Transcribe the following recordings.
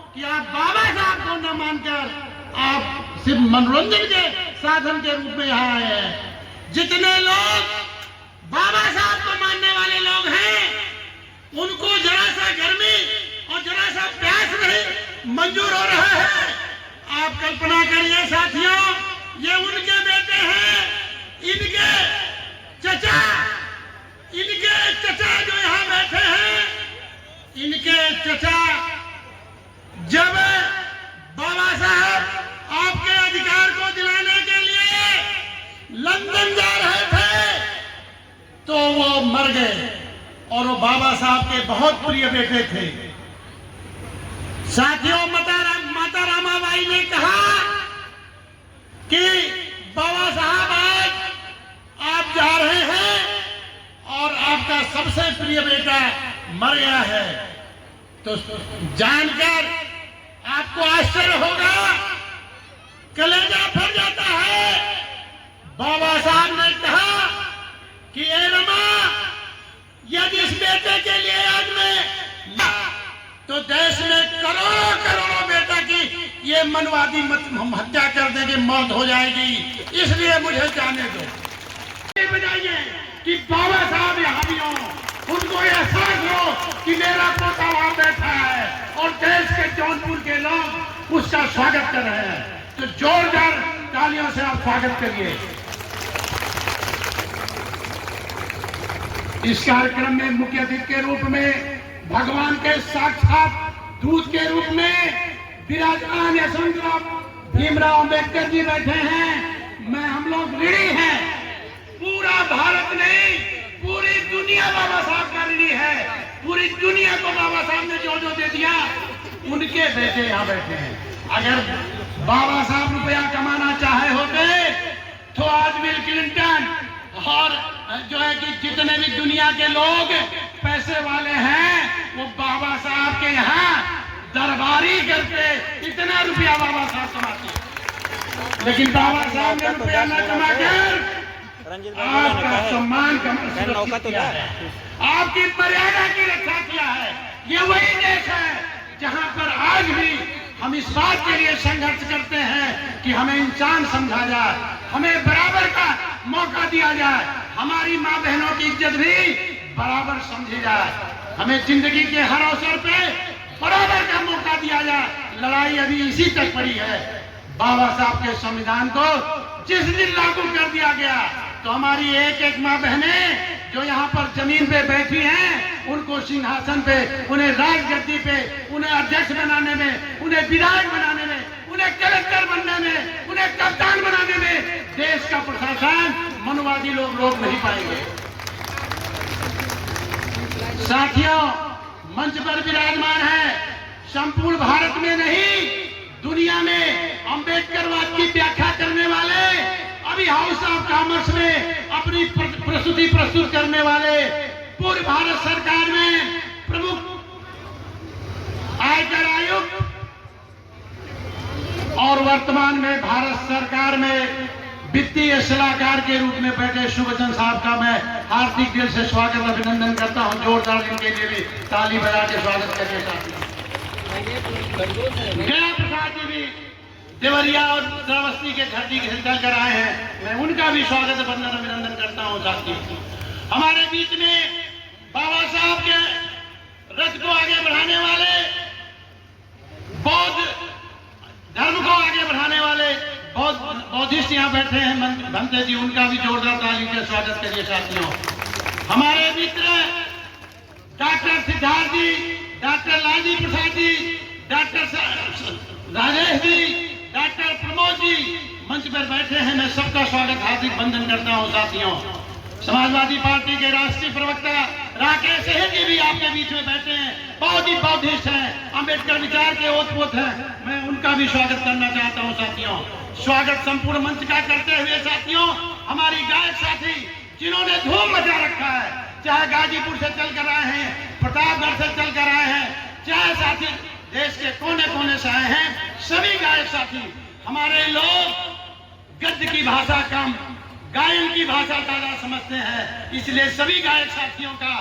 कि आप बाबा साहब को न मानकर आप सिर्फ मनोरंजन के साधन के रूप में यहाँ आए हैं। जितने लोग बाबा साहब को मानने वाले लोग हैं, उनको जरा सा गर्मी और जरा सा प्यास नहीं मंजूर हो रहा है। आप कल्पना करिए साथियों, ये उनके बेटे हैं, इनके चचा जो यहाँ बैठे हैं, इनके चचा जब बाबा साहब आपके अधिकार को दिलाने के लिए लंदन जा रहे थे तो वो मर गए, और वो बाबा साहब के बहुत प्रिय बेटे थे। साथियों, माता रामाबाई ने कहा कि बाबा साहब आज आप जा रहे हैं और आपका सबसे प्रिय बेटा मर गया है, तो जानकर आपको आश्चर्य होगा, कलेजा फट जाता है। बाबा साहब ने कहा कि ए रमा, यदि इस बेटे के लिए आज मैं तो देश में करोड़ों करोड़ों बेटा की ये मनवादी हत्या कर देंगे, मौत हो जाएगी, इसलिए मुझे जाने दो। बजाइए कि बाबा साहब यहाँ भी हो, उनको एहसास हो कि मेरा पोता वहां बैठा है और देश के जौनपुर के लोग उसका स्वागत कर रहे हैं। तो जोरदार तालियों से आप स्वागत करिए। इस कार्यक्रम में मुख्य अतिथि के रूप में भगवान के साक्षात दूत के रूप में विराजमान यशवंतराव भीमराव अम्बेडकर जी बैठे हैं। मैं हम लोग ऋणी हैं, पूरा भारत नहीं, पूरी दुनिया बाबा साहब का ऋणी है। पूरी दुनिया को बाबा साहब ने जो जो दे दिया, उनके बेटे यहाँ बैठे हैं। अगर बाबा साहब रुपया कमाना चाहे होते तो आज बिल क्लिंटन और जो है कि जितने भी दुनिया के लोग पैसे वाले हैं, वो बाबा साहब के यहाँ दरबारी करके इतना रुपया बाबा साहब कमाते। लेकिन बाबा साहब ने रुपया न कमाकर आपका सम्मान किया है, आपकी मर्यादा की रक्षा किया है। ये वही देश है जहां पर आज भी हम इस बात के लिए संघर्ष करते हैं कि हमें इंसान समझा जाए, हमें बराबर का मौका दिया जाए, हमारी माँ बहनों की इज्जत भी बराबर समझी जाए, हमें जिंदगी के हर अवसर पे बराबर का मौका दिया जाए। लड़ाई अभी इसी तक पड़ी है। बाबा साहब के संविधान को जिस दिन लागू कर दिया गया तो हमारी एक एक माँ बहनें जो यहाँ पर जमीन पे बैठी हैं, उनको सिंहासन पे, उन्हें राजगद्दी पे, उन्हें अध्यक्ष बनाने में, उन्हें विधायक बनाने में, उन्हें कलेक्टर बनने में, उन्हें कप्तान बनाने में देश का प्रशासन मनवादी लोग रोक नहीं पाएंगे। साथियों, मंच पर विराजमान है, संपूर्ण भारत में नहीं दुनिया में अम्बेडकरवाद की व्याख्या करने वाले, अभी हाउस ऑफ कॉमर्स में अपनी प्रस्तुति प्रस्तुत करने वाले, पूर्व भारत सरकार में प्रमुख आयकर आयुक्त और वर्तमान में भारत सरकार में वित्तीय सलाहकार के रूप में बैठे सुभचंद साहब का मैं हार्दिक दिल से स्वागत अभिनंदन करता हूं। जोरदार इनके लिए भी ताली बजा के स्वागत करके साथी गया प्रसाद जी भी देवरिया और श्रावस्ती के धरती के चल कर आए हैं, मैं उनका भी स्वागत बंदन अभिनंदन करता हूं। साथी हमारे बीच में बाबा साहब के रथ को आगे बढ़ाने वाले, बौद्ध धर्म को आगे बढ़ाने वाले बौद्धिस्ट यहाँ बैठे हैं भंते जी, उनका भी जोरदार ताली से स्वागत करिए। साथियों, हमारे मित्र डॉक्टर सिद्धार्थ जी, doctor Lalji Prasad ji, doctor Rajesh ji, doctor Pramod ji मंच पर बैठे हैं, मैं सबका स्वागत हार्दिक वंदन करता हूं। साथियों, समाजवादी पार्टी के राष्ट्रीय प्रवक्ता राकेश सिंह जी भी आपके बीच में बैठे हैं, बहुत ही बौद्धिस्ट हैं, अम्बेडकर विचार के ओतप्रोत हैं, मैं उनका भी स्वागत करना चाहता हूं। साथियों, स्वागत संपूर्ण मंच का करते हुए साथियों, हमारी गायक साथी जिन्होंने धूम मचा रखा है, चाहे गाजीपुर से चल कर आए हैं, प्रतापगढ़ से चल कर आए हैं, चाहे साथी देश के कोने कोने से आए हैं, सभी गायक साथी, हमारे लोग गद्य की भाषा कम, गायन की भाषा ज्यादा समझते हैं, इसलिए सभी गायक साथियों का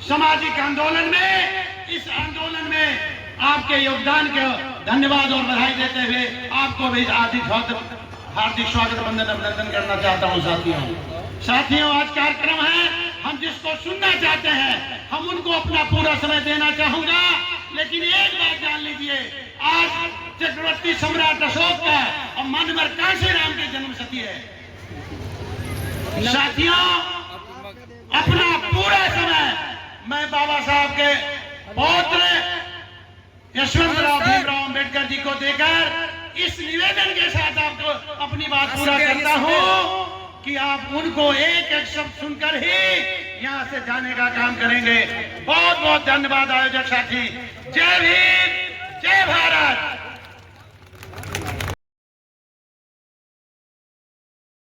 सामाजिक आंदोलन में, इस आंदोलन में आपके योगदान के धन्यवाद और बधाई देते हुए आपको भी हार्दिक स्वागत वंदन अभिनंदन करना चाहता हूं। साथियों आज कार्यक्रम है, हम जिसको सुनना चाहते हैं हम उनको अपना पूरा समय देना चाहूंगा। लेकिन एक बात जान लीजिए, आज चक्रवर्ती सम्राट अशोक का और मानवर कांशीराम की जन्मशती है। साथियों अपना पूरा समय मैं बाबा साहब के पौत्र यशवंतराव भीमराव अंबेडकर जी को देकर इस निवेदन के साथ आपको अपनी बात पूरा करता हूं कि आप उनको एक एक शब्द सुनकर ही यहां से जाने का काम करेंगे। बहुत बहुत धन्यवाद आयोजक साथी। जय भीम, जय भारत।